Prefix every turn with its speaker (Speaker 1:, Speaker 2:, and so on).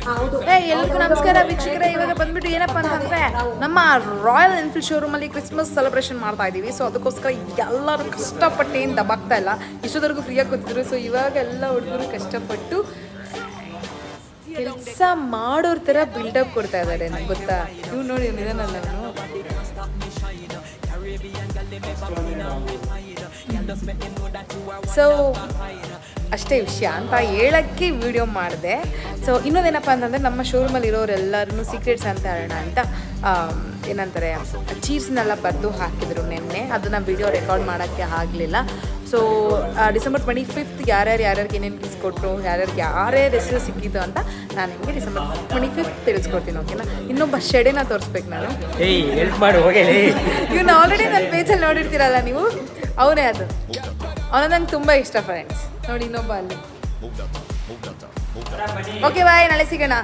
Speaker 1: ಎಲ್ರಿಗೂ ನಮಸ್ಕಾರ ವೀಕ್ಷಕರೇ. ಇವಾಗ ಬಂದ್ಬಿಟ್ಟು ಏನಪ್ಪ ಅಂತಂದರೆ ನಮ್ಮ ರಾಯಲ್ ಎನ್ಫೀಲ್ಡ್ ಶೋರೂಮಲ್ಲಿ ಕ್ರಿಸ್ಮಸ್ ಸೆಲೆಬ್ರೇಷನ್ ಮಾಡ್ತಾ ಇದ್ದೀವಿ. ಸೊ ಅದಕ್ಕೋಸ್ಕರ ಎಲ್ಲರೂ ಕಷ್ಟಪಟ್ಟು ಏನು ದಬಾಗ್ತಾ ಇಲ್ಲ, ಇಷ್ಟೊತ್ತವರೆಗೂ ಫ್ರೀಯಾಗಿ ಗೊತ್ತಿದ್ರು. ಸೊ ಇವಾಗ ಎಲ್ಲ ಹುಡುಗರು ಕಷ್ಟಪಟ್ಟು ಕೆಲಸ ಮಾಡೋರ ಥರ ಬಿಲ್ಡಪ್ ಕೊಡ್ತಾ ಇದ್ದಾರೆ. ನಂಗೆ ಗೊತ್ತಾ, ನೀವು ನೋಡಿ ಇದನ್ನಲ್ಲ ನಾನು ಸೊ ಅಷ್ಟೇ ವಿಷಯ ಅಂತ ಹೇಳೋಕ್ಕೆ ವಿಡಿಯೋ ಮಾಡಿದೆ. ಸೊ ಇನ್ನೊಂದೇನಪ್ಪ ಅಂತಂದರೆ ನಮ್ಮ ಶೋರೂಮಲ್ಲಿ ಇರೋರೆಲ್ಲರೂ ಸೀಕ್ರೆಟ್ಸ್ ಅಂತ ಹೇಳೋಣ ಅಂತ ಏನಂತಾರೆ ಚೀರ್ಸ್ನೆಲ್ಲ ಬರೆದು ಹಾಕಿದ್ರು ನೆನ್ನೆ. ಅದನ್ನು ವಿಡಿಯೋ ರೆಕಾರ್ಡ್ ಮಾಡೋಕ್ಕೆ ಆಗಲಿಲ್ಲ. ಸೊ ಡಿಸೆಂಬರ್ 25 ಯಾರ್ಯಾರಿಗೆ ಏನೇನು ಗಿಫ್ಟ್ ಕೊಟ್ಟರು, ಯಾರ್ಯಾರು ಹೆಸರು ಸಿಕ್ಕಿದ್ದು ಅಂತ ನಾನು ನಿಮಗೆ ಡಿಸೆಂಬರ್ 25 ತಿಳಿಸ್ಕೊಡ್ತೀನಿ. ಓಕೆನಾ? ಇನ್ನೊಬ್ಬ ಶೆಡೆನ ತೋರಿಸ್ಬೇಕು ನಾನು. ಇವನ್ನ ಆಲ್ರೆಡಿ ನನ್ನ ಪೇಜಲ್ಲಿ ನೋಡಿರ್ತೀರಲ್ಲ ನೀವು, ಅವನೇ ಅದು. ಅವನ ನಂಗೆ ತುಂಬ ಇಷ್ಟ ಫ್ರೆಂಡ್ಸ್. ನೋಡಿ ಇನ್ನೊಬ್ಬ ಅಲ್ಲಿ. ಓಕೆ ಬಾಯ್, ನಾಳೆ ಸಿಗೋಣ.